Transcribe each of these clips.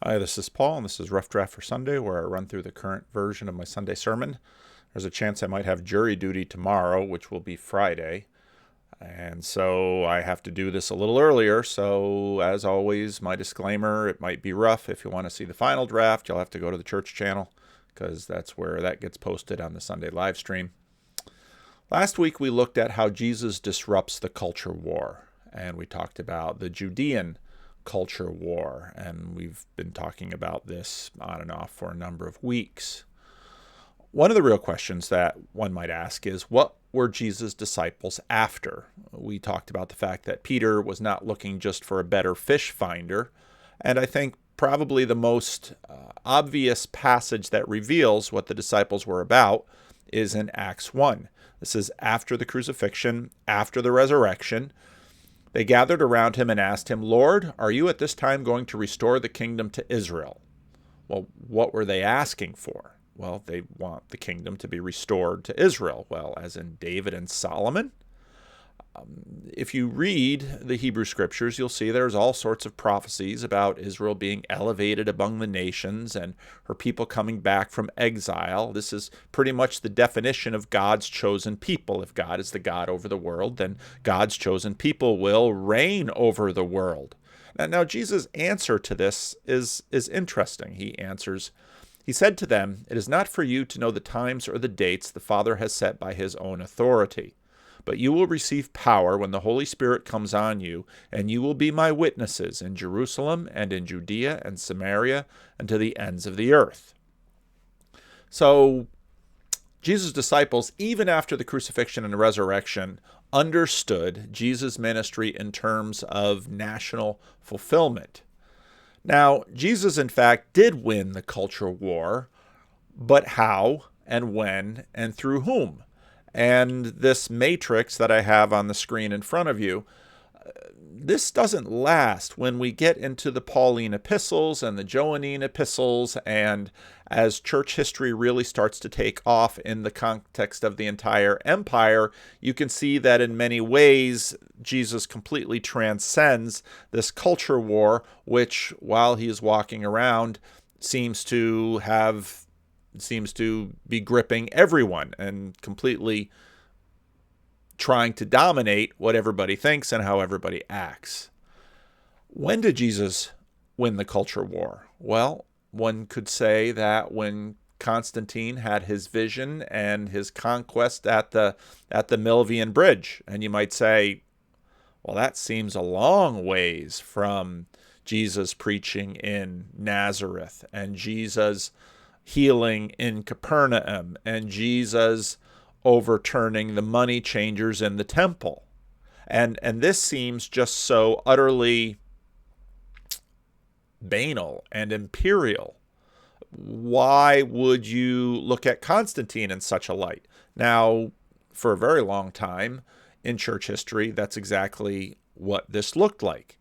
Hi, this is Paul, and this is Rough Draft for Sunday, where I run through the current version of my Sunday sermon. There's a chance I might have jury duty tomorrow, which will be Friday, and so I have to do this a little earlier. So, as always, my disclaimer, it might be rough. If you want to see the final draft, you'll have to go to the church channel, because that's where that gets posted on the Sunday live stream. Last week, we looked at how Jesus disrupts the culture war, and we talked about the Judean culture war, and we've been talking about this on and off for a number of weeks. One of the real questions that one might ask is, what were Jesus' disciples after? We talked about the fact that Peter was not looking just for a better fish finder, and I think probably the most obvious passage that reveals what the disciples were about is in Acts 1. This is after the crucifixion, after the resurrection. They gathered around him and asked him, "Lord, are you at this time going to restore the kingdom to Israel?" Well, what were they asking for? Well, they want the kingdom to be restored to Israel. Well, as in David and Solomon. If you read the Hebrew scriptures, you'll see there's all sorts of prophecies about Israel being elevated among the nations and her people coming back from exile. This is pretty much the definition of God's chosen people. If God is the God over the world, then God's chosen people will reign over the world. Now Jesus' answer to this is interesting. He said to them, "It is not for you to know the times or the dates the Father has set by his own authority. But you will receive power when the Holy Spirit comes on you, and you will be my witnesses in Jerusalem and in Judea and Samaria and to the ends of the earth." So Jesus' disciples, even after the crucifixion and resurrection, understood Jesus' ministry in terms of national fulfillment. Now, Jesus, in fact, did win the culture war, but how and when and through whom? And this matrix that I have on the screen in front of you, this doesn't last when we get into the Pauline epistles and the Johannine epistles, and as church history really starts to take off in the context of the entire empire, you can see that in many ways Jesus completely transcends this culture war, which, while he is walking around, seems to be gripping everyone and completely trying to dominate what everybody thinks and how everybody acts. When did Jesus win the culture war? Well, one could say that when Constantine had his vision and his conquest at the Milvian Bridge. And you might say, well, that seems a long ways from Jesus preaching in Nazareth and Jesus healing in Capernaum and Jesus overturning the money changers in the temple. And this seems just so utterly banal and imperial. Why would you look at Constantine in such a light? Now, for a very long time in church history, that's exactly what this looked like.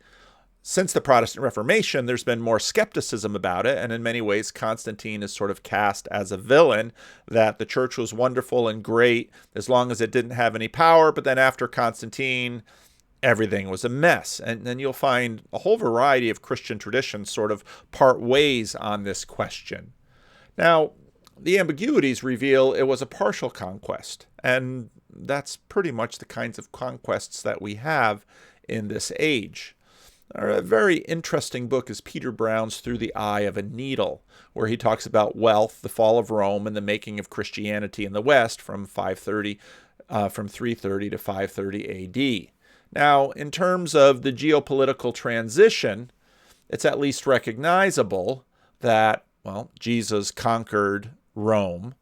Since the Protestant Reformation, there's been more skepticism about it, and in many ways, Constantine is sort of cast as a villain, that the church was wonderful and great as long as it didn't have any power, but then after Constantine, everything was a mess. And then you'll find a whole variety of Christian traditions sort of part ways on this question. Now, the ambiguities reveal it was a partial conquest, and that's pretty much the kinds of conquests that we have in this age. A very interesting book is Peter Brown's Through the Eye of a Needle, where he talks about wealth, the fall of Rome, and the making of Christianity in the West from 330 to 530 A.D. Now, in terms of the geopolitical transition, it's at least recognizable that, well, Jesus conquered Rome.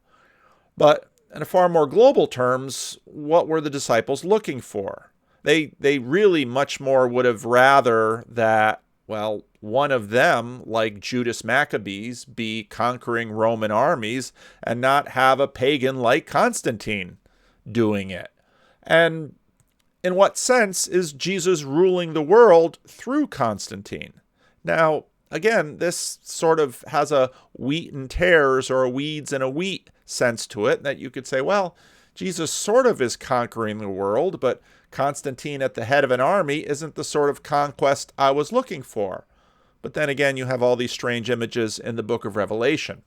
But in a far more global terms, what were the disciples looking for? They really much more would have rather that, well, one of them, like Judas Maccabees, be conquering Roman armies and not have a pagan like Constantine doing it. And in what sense is Jesus ruling the world through Constantine? Now, again, this sort of has a wheat and tares or a weeds and a wheat sense to it, that you could say, well, Jesus sort of is conquering the world, but Constantine at the head of an army isn't the sort of conquest I was looking for. But then again, you have all these strange images in the book of Revelation.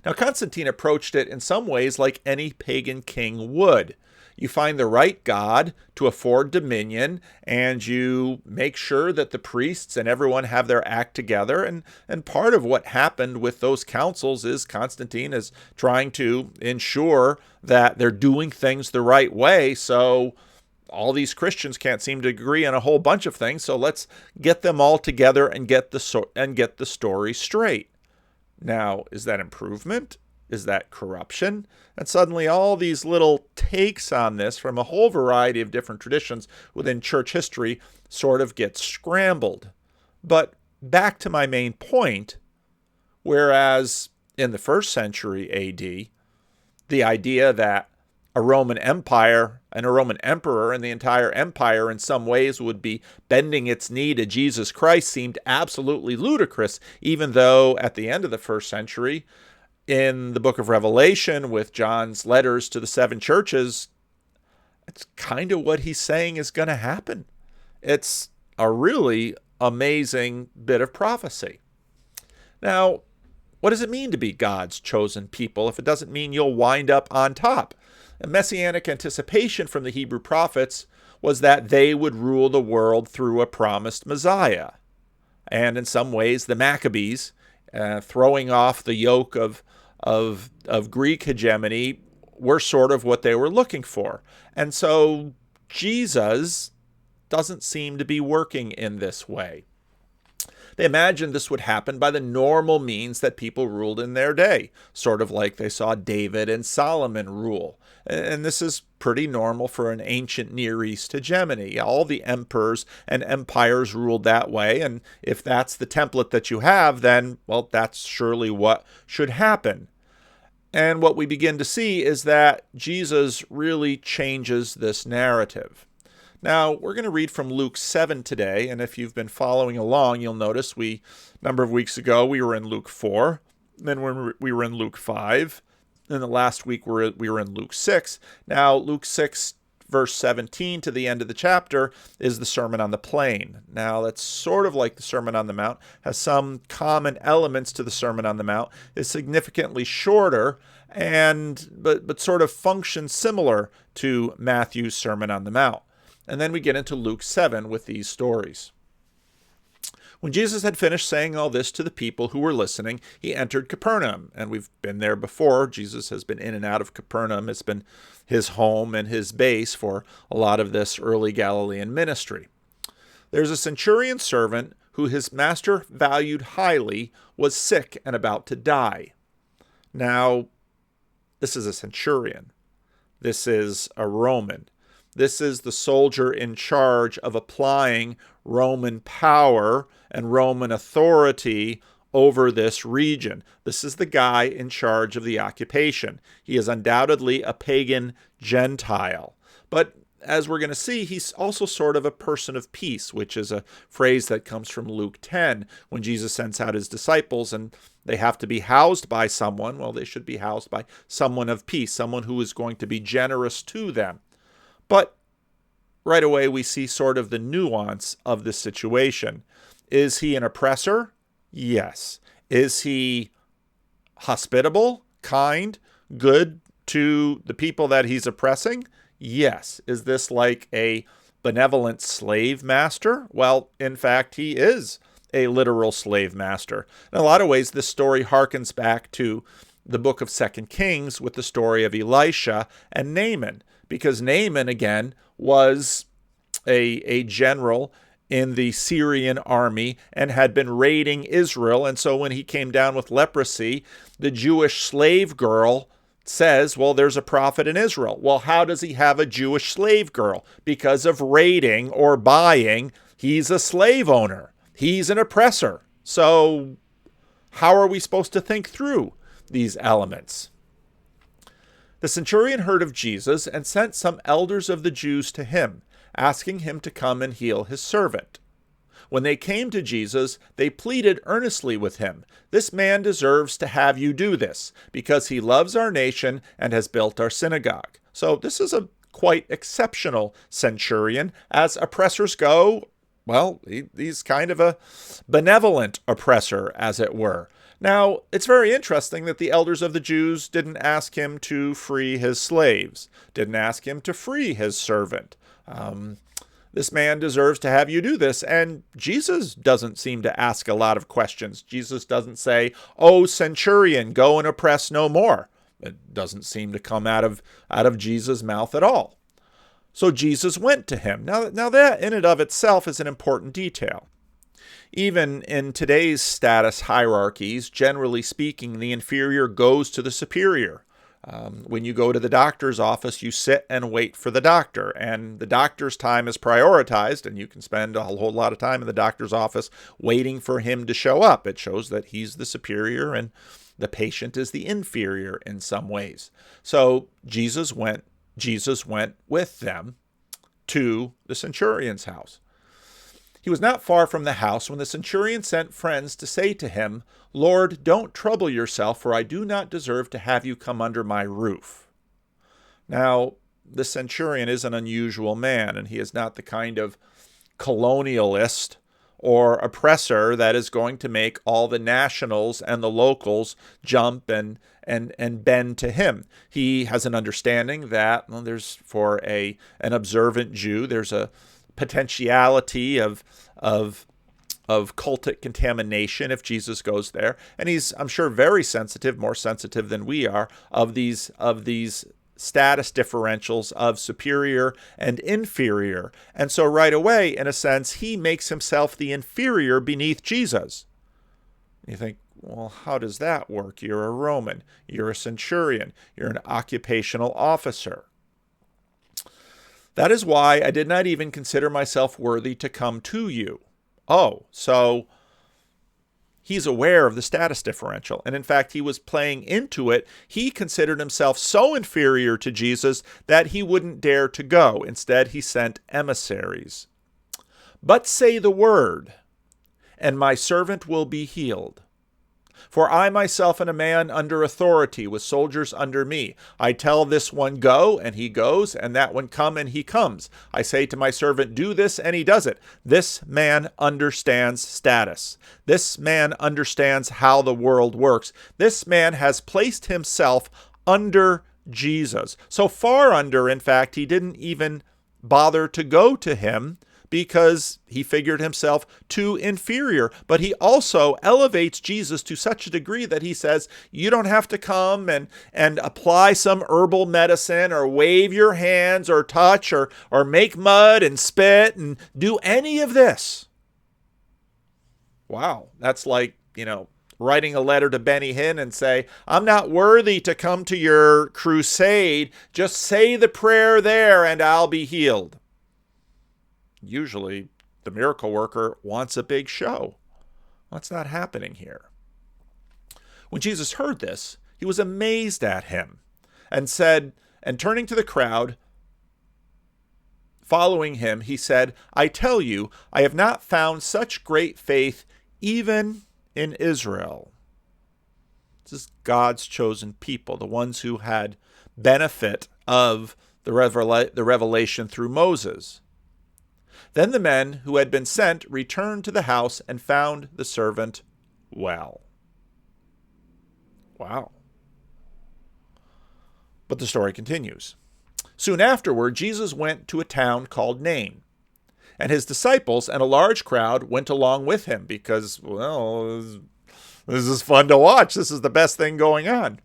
Now, Constantine approached it in some ways like any pagan king would. You find the right god to afford dominion, and you make sure that the priests and everyone have their act together. And part of what happened with those councils is Constantine is trying to ensure that they're doing things the right way. So all these Christians can't seem to agree on a whole bunch of things. So let's get them all together and get the story straight. Now, is that improvement? Is that corruption? And suddenly all these little takes on this from a whole variety of different traditions within church history sort of get scrambled. But back to my main point, whereas in the 1st century AD, the idea that a Roman Empire and a Roman emperor and the entire empire in some ways would be bending its knee to Jesus Christ seemed absolutely ludicrous, even though at the end of the 1st century, in the book of Revelation with John's letters to the 7 churches, it's kind of what he's saying is going to happen. It's a really amazing bit of prophecy. Now, what does it mean to be God's chosen people if it doesn't mean you'll wind up on top? A messianic anticipation from the Hebrew prophets was that they would rule the world through a promised Messiah. And in some ways, the Maccabees, throwing off the yoke of Greek hegemony, were sort of what they were looking for. And so Jesus doesn't seem to be working in this way. They imagined this would happen by the normal means that people ruled in their day, sort of like they saw David and Solomon rule. And this is pretty normal for an ancient Near East hegemony. All the emperors and empires ruled that way, and if that's the template that you have, then, well, that's surely what should happen. And what we begin to see is that Jesus really changes this narrative. Now, we're going to read from Luke 7 today, and if you've been following along, you'll notice a number of weeks ago, we were in Luke 4, then we were in Luke 5, and the last week we were in Luke 6. Now, Luke 6, verse 17 to the end of the chapter is the Sermon on the Plain. Now, that's sort of like the Sermon on the Mount, has some common elements to the Sermon on the Mount, is significantly shorter, but sort of functions similar to Matthew's Sermon on the Mount. And then we get into Luke 7 with these stories. When Jesus had finished saying all this to the people who were listening, he entered Capernaum. And we've been there before. Jesus has been in and out of Capernaum. It's been his home and his base for a lot of this early Galilean ministry. There's a centurion servant who his master valued highly was sick and about to die. Now, this is a centurion. This is a Roman. This is the soldier in charge of applying Roman power and Roman authority over this region. This is the guy in charge of the occupation. He is undoubtedly a pagan Gentile. But as we're going to see, he's also sort of a person of peace, which is a phrase that comes from Luke 10, when Jesus sends out his disciples and they have to be housed by someone. Well, they should be housed by someone of peace, someone who is going to be generous to them. But right away, we see sort of the nuance of this situation. Is he an oppressor? Yes. Is he hospitable, kind, good to the people that he's oppressing? Yes. Is this like a benevolent slave master? Well, in fact, he is a literal slave master. In a lot of ways, this story harkens back to the book of 2 Kings with the story of Elisha and Naaman. Because Naaman, again, was a general in the Syrian army and had been raiding Israel. And so when he came down with leprosy, the Jewish slave girl says, well, there's a prophet in Israel. Well, how does he have a Jewish slave girl? Because of raiding or buying, he's a slave owner. He's an oppressor. So how are we supposed to think through these elements? The centurion heard of Jesus and sent some elders of the Jews to him, asking him to come and heal his servant. When they came to Jesus, they pleaded earnestly with him, "This man deserves to have you do this, because he loves our nation and has built our synagogue." So this is a quite exceptional centurion. As oppressors go, well, he's kind of a benevolent oppressor, as it were. Now, it's very interesting that the elders of the Jews didn't ask him to free his slaves, didn't ask him to free his servant. This man deserves to have you do this. And Jesus doesn't seem to ask a lot of questions. Jesus doesn't say, "Oh, centurion, go and oppress no more." It doesn't seem to come out of Jesus' mouth at all. So Jesus went to him. Now that in and of itself is an important detail. Even in today's status hierarchies, generally speaking, the inferior goes to the superior. When you go to the doctor's office, you sit and wait for the doctor, and the doctor's time is prioritized, and you can spend a whole lot of time in the doctor's office waiting for him to show up. It shows that he's the superior and the patient is the inferior in some ways. So Jesus went with them to the centurion's house. He was not far from the house when the centurion sent friends to say to him, "Lord, don't trouble yourself, for I do not deserve to have you come under my roof." Now, the centurion is an unusual man, and he is not the kind of colonialist or oppressor that is going to make all the nationals and the locals jump and bend to him. He has an understanding that there's for an observant Jew, there's a potentiality of cultic contamination if Jesus goes there, and he's, I'm sure, very sensitive, more sensitive than we are, of these status differentials of superior and inferior. And so right away, in a sense, he makes himself the inferior beneath Jesus. You think, well, how does that work? You're a Roman, you're a centurion, you're an occupational officer. That is why I did not even consider myself worthy to come to you. Oh, so he's aware of the status differential. And in fact, he was playing into it. He considered himself so inferior to Jesus that he wouldn't dare to go. Instead, he sent emissaries. "But say the word, and my servant will be healed. For I myself am a man under authority, with soldiers under me. I tell this one, go, and he goes, and that one, come, and he comes. I say to my servant, do this, and he does it." This man understands status. This man understands how the world works. This man has placed himself under Jesus. So far under, in fact, he didn't even bother to go to him, because he figured himself too inferior. But he also elevates Jesus to such a degree that he says, you don't have to come and apply some herbal medicine or wave your hands or touch or make mud and spit and do any of this. Wow, that's like, writing a letter to Benny Hinn and say, "I'm not worthy to come to your crusade. Just say the prayer there and I'll be healed." Usually, the miracle worker wants a big show. That's not happening here. When Jesus heard this, he was amazed at him and said, and turning to the crowd, following him, he said, "I tell you, I have not found such great faith even in Israel." This is God's chosen people, the ones who had benefit of the revelation through Moses. Then the men who had been sent returned to the house and found the servant well. Wow. But the story continues. Soon afterward, Jesus went to a town called Nain, and his disciples and a large crowd went along with him because, well, this is fun to watch. This is the best thing going on.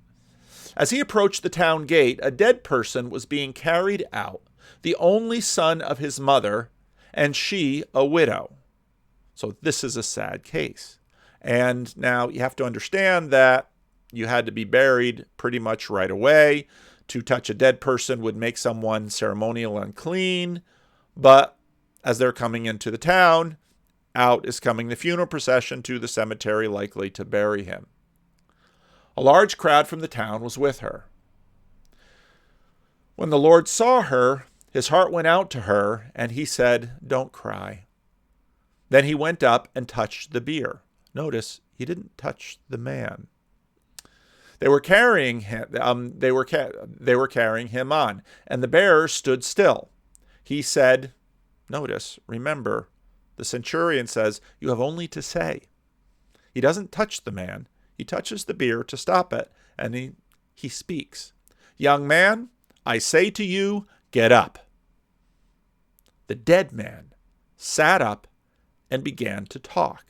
As he approached the town gate, a dead person was being carried out, the only son of his mother, and she a widow. So this is a sad case. And now you have to understand that you had to be buried pretty much right away. To touch a dead person would make someone ceremonial unclean. But as they're coming into the town, out is coming the funeral procession to the cemetery, likely to bury him. A large crowd from the town was with her. When the Lord saw her, his heart went out to her, and he said, "Don't cry." Then he went up and touched the bier. Notice, he didn't touch the man. They were carrying him. They were carrying him on, and the bearers stood still. He said, notice, remember, The centurion says, "You have only to say." He doesn't touch the man. He touches the bier to stop it, and he speaks. "Young man, I say to you, get up." The dead man sat up and began to talk,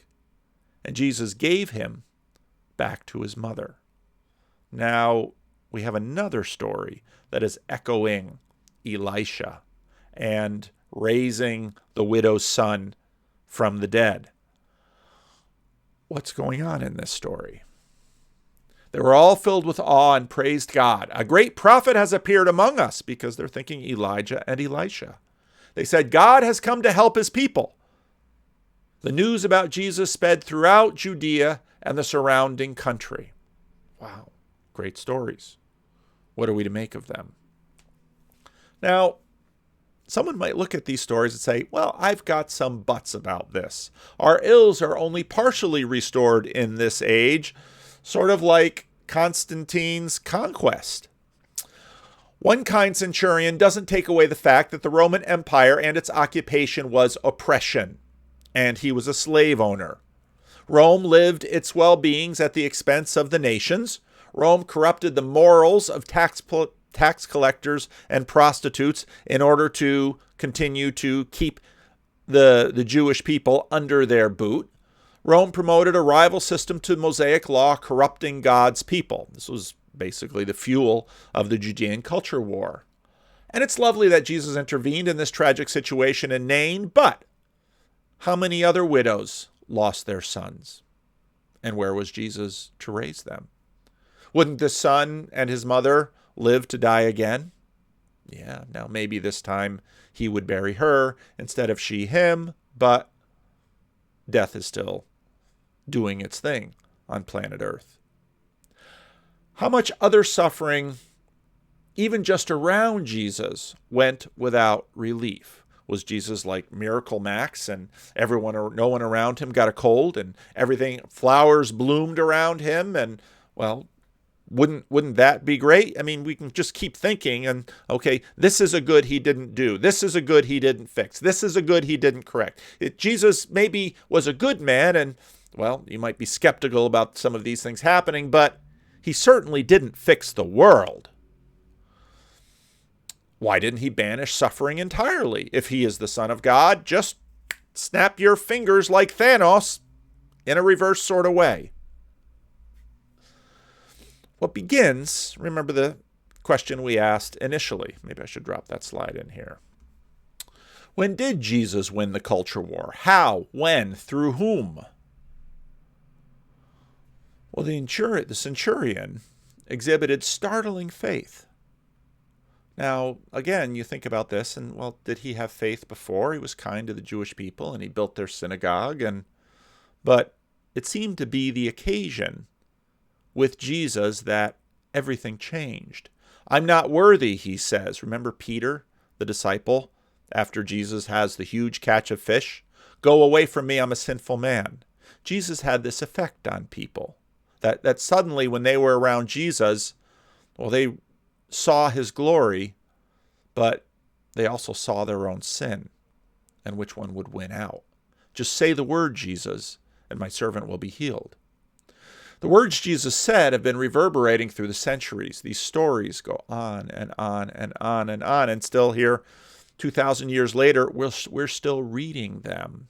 and Jesus gave him back to his mother. Now, we have another story that is echoing Elisha and raising the widow's son from the dead. What's going on in this story? They were all filled with awe and praised God. "A great prophet has appeared among us," because they're thinking Elijah and Elisha. They said, "God has come to help his people." The news about Jesus sped throughout Judea and the surrounding country. Wow, great stories. What are we to make of them? Now, someone might look at these stories and say, well, I've got some buts about this. Our ills are only partially restored in this age, sort of like Constantine's conquest. One kind centurion doesn't take away the fact that the Roman Empire and its occupation was oppression, and he was a slave owner. Rome lived its well-beings at the expense of the nations. Rome corrupted the morals of tax collectors and prostitutes in order to continue to keep the Jewish people under their boot. Rome promoted a rival system to Mosaic law, corrupting God's people. This was basically the fuel of the Judean culture war. And it's lovely that Jesus intervened in this tragic situation in Nain, but how many other widows lost their sons? And where was Jesus to raise them? Wouldn't the son and his mother live to die again? Yeah, now maybe this time he would bury her instead of she him, but death is still doing its thing on planet Earth. How much other suffering, even just around Jesus, went without relief? Was Jesus like Miracle Max and no one around him got a cold and flowers bloomed around him? And, well, wouldn't that be great? I mean, we can just keep thinking and, okay, this is a good he didn't do. This is a good he didn't fix. This is a good he didn't correct. Jesus maybe was a good man and, well, you might be skeptical about some of these things happening, but he certainly didn't fix the world. Why didn't he banish suffering entirely? If he is the Son of God, just snap your fingers like Thanos in a reverse sort of way. What begins, remember the question we asked initially. Maybe I should drop that slide in here. When did Jesus win the culture war? How? When? Through whom? Well, the centurion exhibited startling faith. Now, again, you think about this, and, well, did he have faith before? He was kind to the Jewish people, and he built their synagogue, but it seemed to be the occasion with Jesus that everything changed. "I'm not worthy," he says. Remember Peter, the disciple, after Jesus has the huge catch of fish? "Go away from me, I'm a sinful man." Jesus had this effect on people, that suddenly when they were around Jesus, well, they saw his glory, but they also saw their own sin and which one would win out. "Just say the word, Jesus, and my servant will be healed." The words Jesus said have been reverberating through the centuries. These stories go on and on and on and on, and still here, 2,000 years later, we're still reading them.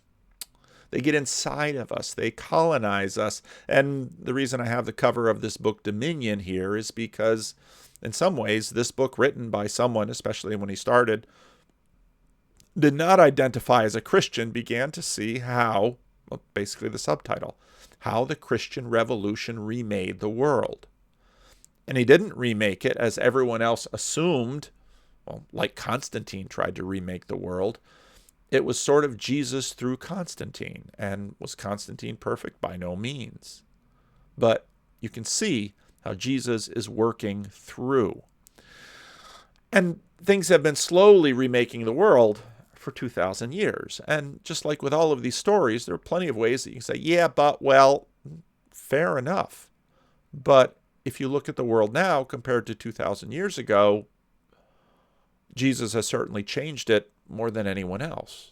They get inside of us. They colonize us. And the reason I have the cover of this book, Dominion, here is because in some ways, this book written by someone, especially when he started, did not identify as a Christian, began to see how, well, basically the subtitle, how the Christian Revolution remade the world. And he didn't remake it as everyone else assumed, well, like Constantine tried to remake the world. It was sort of Jesus through Constantine. And was Constantine perfect? By no means. But you can see how Jesus is working through. And things have been slowly remaking the world for 2,000 years. And just like with all of these stories, there are plenty of ways that you can say, yeah, but, well, fair enough. But if you look at the world now compared to 2,000 years ago, Jesus has certainly changed it more than anyone else.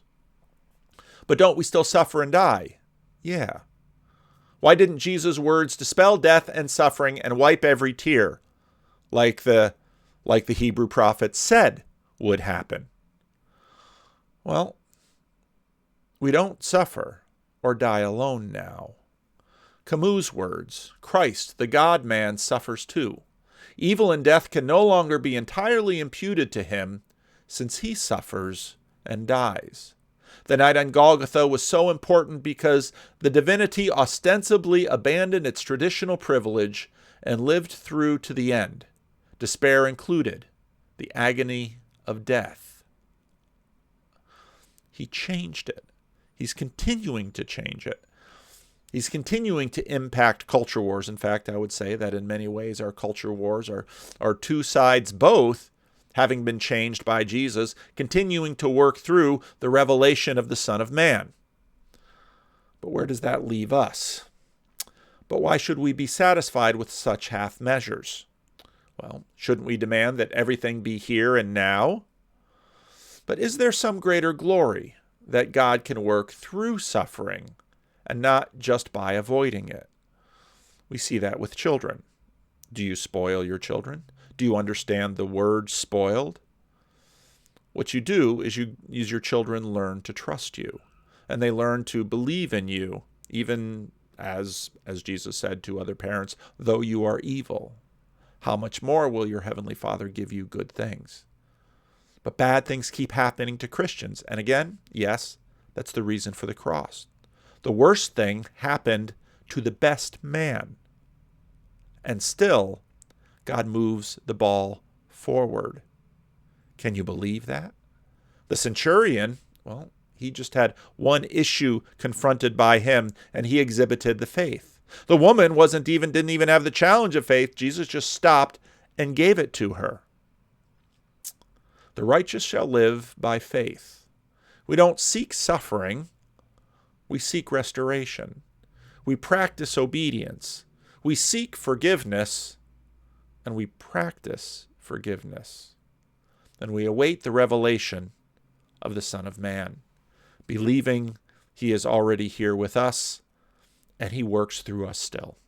But don't we still suffer and die? Yeah. Why didn't Jesus' words dispel death and suffering and wipe every tear, like the Hebrew prophet said would happen? Well, we don't suffer or die alone now. Camus' words, Christ, the God-man, suffers too. Evil and death can no longer be entirely imputed to him, since he suffers and dies. The night on Golgotha was so important because the divinity ostensibly abandoned its traditional privilege and lived through to the end, despair included, the agony of death. He changed it. He's continuing to change it. He's continuing to impact culture wars. In fact, I would say that in many ways our culture wars are two sides, both having been changed by Jesus, continuing to work through the revelation of the Son of Man. But where does that leave us? But why should we be satisfied with such half measures? Well, shouldn't we demand that everything be here and now? But is there some greater glory that God can work through suffering and not just by avoiding it? We see that with children. Do you spoil your children? Do you understand the word spoiled? What you do is your children learn to trust you, and they learn to believe in you, even as Jesus said to other parents, though you are evil. How much more will your heavenly Father give you good things? But bad things keep happening to Christians. And again, yes, that's the reason for the cross. The worst thing happened to the best man. And still, God moves the ball forward. Can you believe that? The centurion, well, he just had one issue confronted by him, and he exhibited the faith. The woman didn't even have the challenge of faith. Jesus just stopped and gave it to her. The righteous shall live by faith. We don't seek suffering. We seek restoration. We practice obedience. We seek forgiveness, and we practice forgiveness. And we await the revelation of the Son of Man, believing he is already here with us, and he works through us still.